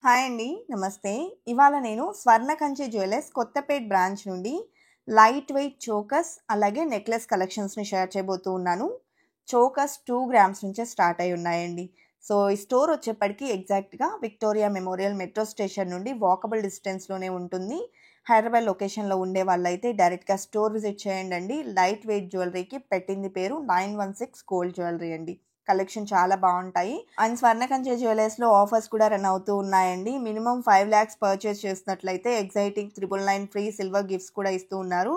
Hi అండి. నమస్తే. ఇవాళ నేను స్వర్ణకంచె జ్యువెలర్స్ కొత్తపేట్ బ్రాంచ్ నుండి లైట్ వెయిట్ చోకర్స్ అలాగే నెక్లెస్ కలెక్షన్స్‌ని షేర్ చేయబోతూ ఉన్నాను. చోకర్స్ 2 గ్రామ్స్ నుంచే స్టార్ట్ అయ్యి ఉన్నాయండి. సో, ఈ స్టోర్ వచ్చేప్పటికి ఎగ్జాక్ట్‌గా విక్టోరియా మెమోరియల్ మెట్రో స్టేషన్ నుండి వాకబుల్ డిస్టెన్స్‌లోనే ఉంటుంది. హైదరాబాద్ లొకేషన్‌లో ఉండే వాళ్ళైతే డైరెక్ట్‌గా స్టోర్ విజిట్ చేయండండి. లైట్ వెయిట్ జ్యువెలరీకి పెట్టింది పేరు 916 గోల్డ్ జ్యువెలరీ అండి. కలెక్షన్ చాలా బాగుంటాయి. అండ్ స్వర్ణకంచె జ్యువెలర్స్‌లో ఆఫర్స్ కూడా రన్ అవుతూ ఉన్నాయండి. మినిమమ్ 5 lakhs పర్చేస్ చేసినట్లయితే ఎక్సైటింగ్ 999 ఫ్రీ సిల్వర్ గిఫ్ట్స్ కూడా ఇస్తూ ఉన్నారు.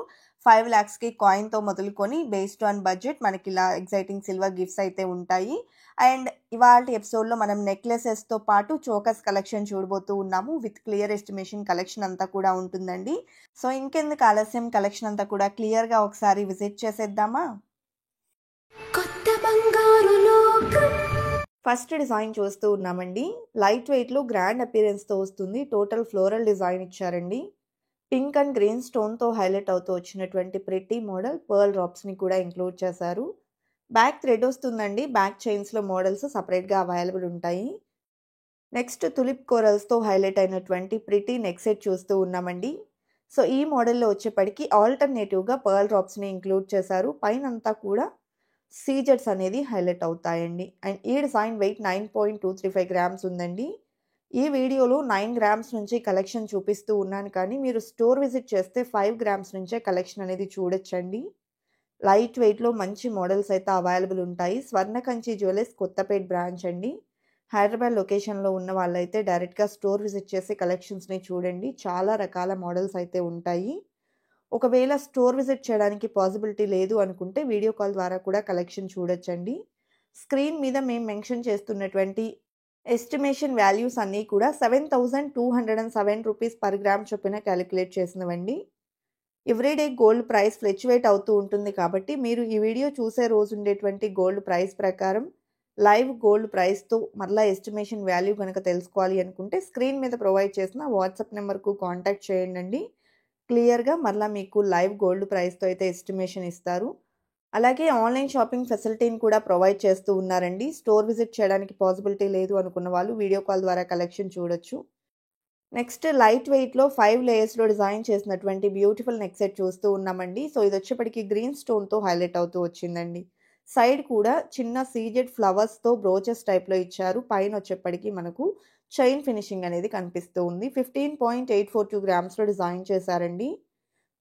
5 lakhsకి కాయిన్‌తో మొదలుకొని బేస్డ్ ఆన్ బడ్జెట్ మనకి ఇలా ఎక్సైటింగ్ సిల్వర్ గిఫ్ట్స్ అయితే ఉంటాయి. అండ్ ఇవాల్టి ఎపిసోడ్‌లో మనం నెక్లెసెస్‌తో పాటు చోకర్స్ కలెక్షన్ చూడబోతూ ఉన్నాము. విత్ క్లియర్ ఎస్టిమేషన్ కలెక్షన్ అంతా కూడా ఉంటుందండి. సో, ఇంకెందుకు ఆలస్యం, కలెక్షన్ అంతా కూడా క్లియర్‌గా ఒకసారి విజిట్ చేసేద్దామా? కొత్త బంగారు లోకం. ఫస్ట్ డిజైన్ చూస్తూ ఉన్నామండి. లైట్ వెయిట్‌లో గ్రాండ్ అపియరెన్స్‌తో వస్తుంది. టోటల్ ఫ్లోరల్ డిజైన్ ఇచ్చారండి. పింక్ అండ్ గ్రీన్ స్టోన్‌తో హైలైట్ అవుతూ వచ్చినటువంటి ప్రిటీ మోడల్ పర్ల్ డ్రాప్స్‌ని కూడా ఇంక్లూడ్ చేశారు. బ్యాక్ థ్రెడ్ వస్తుందండి. బ్యాక్ చైన్స్‌లో మోడల్స్ సెపరేట్‌గా అవైలబుల్ ఉంటాయి. నెక్స్ట్ తులిప్ కోరల్స్‌తో హైలైట్ అయినటువంటి ప్రిటీ నెక్ సెట్ చూస్తూ ఉన్నామండి. సో, ఈ మోడల్‌లో వచ్చేప్పటికి ఆల్టర్‌నేటివ్‌గా పర్ల్ డ్రాప్స్‌ని ఇంక్లూడ్ చేశారు. పైనంతా కూడా సీజెట్స్ అనేది హైలైట్ అవుతాయండి. అండ్ ఈ డిజైన్ వెయిట్ 9.235 గ్రామ్స్ ఉందండి. ఈ వీడియోలో 9 గ్రామ్స్ నుంచి కలెక్షన్ చూపిస్తూ ఉన్నాను కానీ మీరు స్టోర్ విజిట్ చేస్తే 5 గ్రామ్స్ నుంచే కలెక్షన్ అనేది చూడొచ్చండి. లైట్ వెయిట్‌లో మంచి మోడల్స్ అయితే అవైలబుల్ ఉంటాయి. స్వర్ణకంచి జ్యువెలర్స్ కొత్తపేట్ బ్రాంచ్ అండి. హైదరాబాద్ లొకేషన్‌లో ఉన్న వాళ్ళైతే డైరెక్ట్‌గా స్టోర్ విజిట్ చేసి కలెక్షన్స్‌ని చూడండి. చాలా రకాల మోడల్స్ అయితే ఉంటాయి. ఒకవేళ స్టోర్ విజిట్ చేయడానికి పాసిబిలిటీ లేదు అనుకుంటే వీడియో కాల్ ద్వారా కూడా కలెక్షన్ చూడొచ్చండి. స్క్రీన్ మీద మేము మెన్షన్ చేస్తున్నటువంటి ఎస్టిమేషన్ వాల్యూస్ అన్నీ కూడా 7,207 రూపీస్ పర్ గ్రామ్ చొప్పున క్యాలిక్యులేట్ చేసినవండి. ఎవ్రీడే గోల్డ్ ప్రైస్ ఫ్లక్చుయేట్ అవుతూ ఉంటుంది కాబట్టి మీరు ఈ వీడియో చూసే రోజు ఉండేటువంటి గోల్డ్ ప్రైస్ ప్రకారం లైవ్ గోల్డ్ ప్రైస్‌తో మరలా ఎస్టిమేషన్ వాల్యూ గనక తెలుసుకోవాలి అనుకుంటే స్క్రీన్ మీద ప్రొవైడ్ చేసిన వాట్సాప్ నెంబర్‌కు కాంటాక్ట్ చేయండండి. క్లియర్‌గా మరలా మీకు లైవ్ గోల్డ్ ప్రైస్‌తో అయితే ఎస్టిమేషన్ ఇస్తారు. అలాగే ఆన్‌లైన్ షాపింగ్ ఫెసిలిటీని కూడా ప్రొవైడ్ చేస్తూ ఉన్నారండి. స్టోర్ విజిట్ చేయడానికి పాసిబిలిటీ లేదు అనుకున్న వాళ్ళు వీడియో కాల్ ద్వారా కలెక్షన్ చూడొచ్చు. నెక్స్ట్ లైట్ వెయిట్‌లో 5 లేయర్స్‌లో డిజైన్ చేసినటువంటి బ్యూటిఫుల్ నెక్ సెట్ చూస్తూ ఉన్నామండి. సో, ఇదొచ్చేప్పటికి గ్రీన్ స్టోన్‌తో హైలైట్ అవుతూ వచ్చిందండి. సైడ్ కూడా చిన్న సీజెడ్ ఫ్లవర్స్‌తో బ్రోచెస్ టైప్‌లో ఇచ్చారు. పైనొచ్చేప్పటికి మనకు చైన్ ఫినిషింగ్ అనేది కనిపిస్తూ ఉంది. 15.842 గ్రామ్స్‌లో డిజైన్ చేశారండి.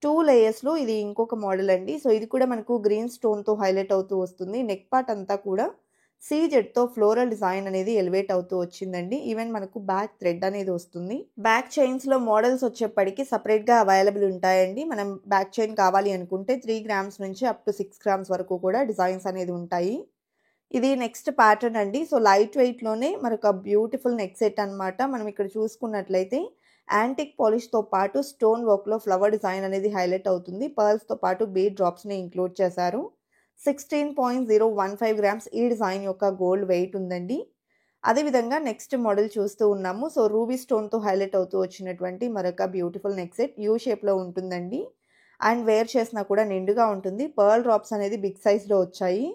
2 లేయర్స్‌లో ఇది ఇంకొక మోడల్ అండి. సో, ఇది కూడా మనకు గ్రీన్ స్టోన్‌తో హైలైట్ అవుతూ వస్తుంది. నెక్ పార్ట్ అంతా కూడా సీజెడ్‌తో ఫ్లోరల్ డిజైన్ అనేది ఎలివేట్ అవుతూ వచ్చిందండి. ఈవెన్ మనకు బ్యాక్ థ్రెడ్ అనేది వస్తుంది. బ్యాక్ చైన్స్‌లో మోడల్స్ వచ్చేప్పటికి సెపరేట్‌గా అవైలబుల్ ఉంటాయండి. మనం బ్యాక్ చైన్ కావాలి అనుకుంటే 3 గ్రామ్స్ నుంచి అప్ టు 6 గ్రామ్స్ వరకు కూడా డిజైన్స్ అనేది ఉంటాయి. ఇది నెక్స్ట్ ప్యాటర్న్ అండి. సో, లైట్ వెయిట్‌లోనే మనొక బ్యూటిఫుల్ నెక్ సెట్ అనమాట. మనం ఇక్కడ చూసుకున్నట్లయితే యాంటిక్ పాలిష్‌తో పాటు స్టోన్ వర్క్‌లో ఫ్లవర్ డిజైన్ అనేది హైలైట్ అవుతుంది. పర్ల్స్‌తో పాటు బీడ్ డ్రాప్స్‌ని ఇంక్లూడ్ చేశారు. 16.015 గ్రామ్స్ ఈ డిజైన్ యొక్క గోల్డ్ వెయిట్ ఉందండి. అదేవిధంగా నెక్స్ట్ మోడల్ చూస్తూ ఉన్నాము. సో, రూబీ స్టోన్‌తో హైలైట్ అవుతూ వచ్చినటువంటి మరొక బ్యూటిఫుల్ నెక్ సెట్ యూ షేప్‌లో ఉంటుందండి. అండ్ వేర్ చేసినా కూడా నిండుగా ఉంటుంది. పర్ల్ డ్రాప్స్ అనేది బిగ్ సైజ్‌లో వచ్చాయి.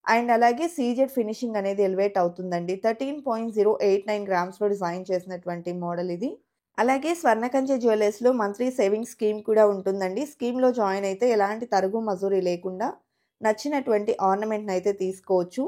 అండ్ అలాగే సీజెడ్ ఫినిషింగ్ అనేది ఎలివేట్ అవుతుందండి. 13.089 గ్రామ్స్‌లో డిజైన్ చేసినటువంటి మోడల్ ఇది. అలాగే స్వర్ణకంచె జ్యువెలర్స్‌లో మంత్లీ సేవింగ్స్ స్కీమ్ కూడా ఉంటుందండి. స్కీమ్‌లో జాయిన్ అయితే ఎలాంటి తరుగు మజూరీ లేకుండా నచ్చినటువంటి ఆర్నమెంట్‌నైతే తీసుకోవచ్చు.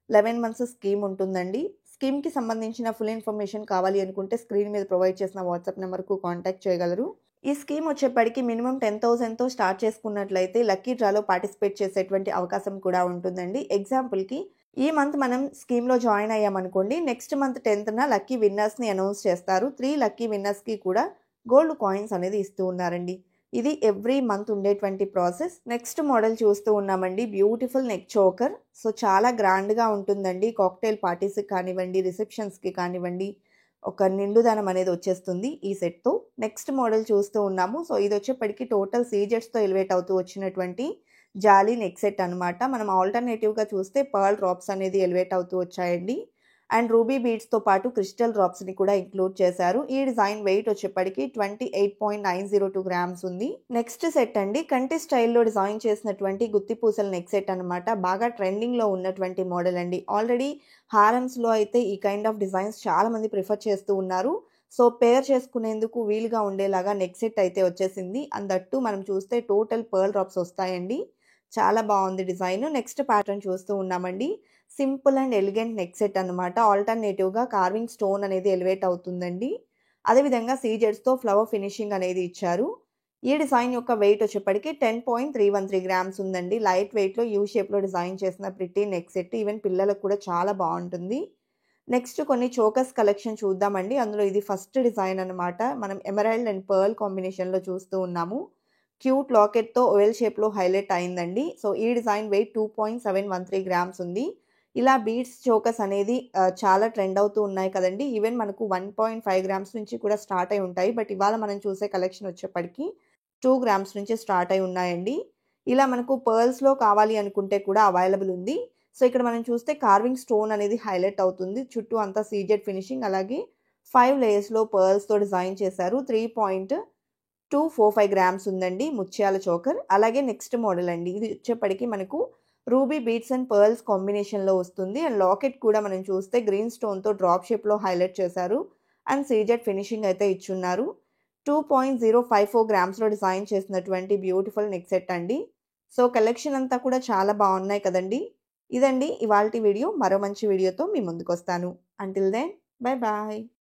11 మంత్స్ స్కీమ్ ఉంటుందండి. స్కీమ్‌కి సంబంధించిన ఫుల్ ఇన్ఫర్మేషన్ కావాలి అనుకుంటే స్క్రీన్ మీద ప్రొవైడ్ చేసిన వాట్సాప్ నెంబర్‌కు కాంటాక్ట్ చేయగలరు. ఈ స్కీమ్ వచ్చేప్పటికి మినిమమ్ 10,000తో స్టార్ట్ చేసుకున్నట్లయితే లక్కీ డ్రాలో పార్టిసిపేట్ చేసేటువంటి అవకాశం కూడా ఉంటుందండి. ఎగ్జాంపుల్‌కి ఈ మంత్ మనం స్కీమ్‌లో జాయిన్ అయ్యామనుకోండి. నెక్స్ట్ మంత్ 10థ్‌న లక్కీ విన్నర్స్‌ని అనౌన్స్ చేస్తారు. 3 లక్కీ విన్నర్స్‌కి కూడా గోల్డ్ కాయిన్స్ అనేది ఇస్తూ ఉన్నారండి. ఇది ఎవ్రీ మంత్ ఉండేటువంటి ప్రాసెస్. నెక్స్ట్ మోడల్ చూస్తూ ఉన్నామండి. Beautiful neck choker. సో, చాలా గ్రాండ్‌గా ఉంటుందండి. కాక్టైల్ పార్టీస్‌కి కానివ్వండి, రిసెప్షన్స్‌కి కానివ్వండి, ఒక నిండుదనం అనేది వచ్చేస్తుంది ఈ సెట్‌తో. నెక్స్ట్ మోడల్ చూస్తూ ఉన్నాము. సో, ఇదొచ్చేప్పటికి టోటల్ సీజెట్స్‌తో ఎలివేట్ అవుతూ వచ్చినటువంటి జాలీ నెక్ సెట్ అనమాట. మనం ఆల్టర్‌నేటివ్‌గా చూస్తే పర్ల్ డ్రాప్స్ అనేది ఎలివేట్ అవుతూ వచ్చాయండి. అండ్ రూబీ బీడ్స్‌తో పాటు క్రిస్టల్ డ్రాప్స్‌ని కూడా ఇంక్లూడ్ చేశారు. ఈ డిజైన్ వెయిట్ వచ్చేప్పటికి 28.902 గ్రామ్స్ ఉంది. నెక్స్ట్ సెట్ అండి. కంటి స్టైల్‌లో డిజైన్ చేసినటువంటి గుత్తి పూసల నెక్ సెట్ అనమాట. బాగా ట్రెండింగ్‌లో ఉన్నటువంటి మోడల్ అండి. ఆల్రెడీ హారమ్స్‌లో అయితే ఈ కైండ్ ఆఫ్ డిజైన్స్ చాలామంది ప్రిఫర్ చేస్తూ ఉన్నారు. సో పేర్ చేసుకునేందుకు వీలుగా ఉండేలాగా నెక్ సెట్ అయితే వచ్చేసింది. అండ్ దట్ టూ మనం చూస్తే టోటల్ పర్ల్ డ్రాప్స్ వస్తాయండి. చాలా బాగుంది డిజైన్. నెక్స్ట్ ప్యాటర్న్ చూస్తూ ఉన్నామండి. Simple and elegant neck set అన్నమాట. ఆల్టర్నేటివ్‌గా కార్వింగ్ స్టోన్ అనేది ఎలివేట్ అవుతుందండి. అదేవిధంగా సీజెడ్స్‌తో ఫ్లవర్ ఫినిషింగ్ అనేది ఇచ్చారు. ఈ డిజైన్ యొక్క వెయిట్ వచ్చేప్పటికి 10.313 గ్రామ్స్ ఉందండి. లైట్ వెయిట్‌లో యూ షేప్‌లో డిజైన్ చేసిన ప్రిటీ నెక్ సెట్. ఈవెన్ పిల్లలకు కూడా చాలా బాగుంటుంది. నెక్స్ట్ కొన్ని చోకర్స్ కలెక్షన్ చూద్దామండి. అందులో ఇది ఫస్ట్ డిజైన్ అన్నమాట. మనం ఎమరాల్డ్ అండ్ పర్ల్ కాంబినేషన్‌లో చూస్తూ ఉన్నాము. క్యూట్ లాకెట్‌తో ఓవెల్ షేప్‌లో హైలైట్ అయిందండి. సో ఈ డిజైన్ వెయిట్ 2.713 గ్రామ్స్ ఉంది. ఇలా బీడ్స్ చోకర్స్ అనేది చాలా ట్రెండ్ అవుతూ ఉన్నాయి కదండీ. ఈవెన్ మనకు 1.5 గ్రామ్స్ నుంచి కూడా స్టార్ట్ అయి ఉంటాయి. బట్ ఇవాళ మనం చూసే కలెక్షన్ వచ్చేప్పటికి 2 గ్రామ్స్ నుంచి స్టార్ట్ అయి ఉన్నాయండి. ఇలా మనకు పర్ల్స్‌లో కావాలి అనుకుంటే కూడా అవైలబుల్ ఉంది. సో ఇక్కడ మనం చూస్తే కార్వింగ్ స్టోన్ అనేది హైలైట్ అవుతుంది. చుట్టూ అంతా సీజెడ్ ఫినిషింగ్ అలాగే 5 లేయర్స్‌లో పర్ల్స్‌తో డిజైన్ చేశారు. 3.245 గ్రామ్స్ ఉందండి ముత్యాల చోకర్. అలాగే నెక్స్ట్ మోడల్ అండి. ఇది వచ్చేప్పటికి మనకు రూబీ బీడ్స్ అండ్ పర్ల్స్ కాంబినేషన్‌లో వస్తుంది. అండ్ లాకెట్ కూడా మనం చూస్తే గ్రీన్ స్టోన్‌తో డ్రాప్ షేప్‌లో హైలైట్ చేశారు. అండ్ సీజెడ్ ఫినిషింగ్ అయితే ఇచ్చున్నారు. 2.054 గ్రామ్స్‌లో డిజైన్ చేసినటువంటి బ్యూటిఫుల్ నెక్ సెట్ అండి. సో కలెక్షన్ అంతా కూడా చాలా బాగున్నాయి కదండీ. ఇదండి ఇవాల్టి వీడియో. మరో మంచి వీడియోతో మీ ముందుకొస్తాను. Until then bye bye.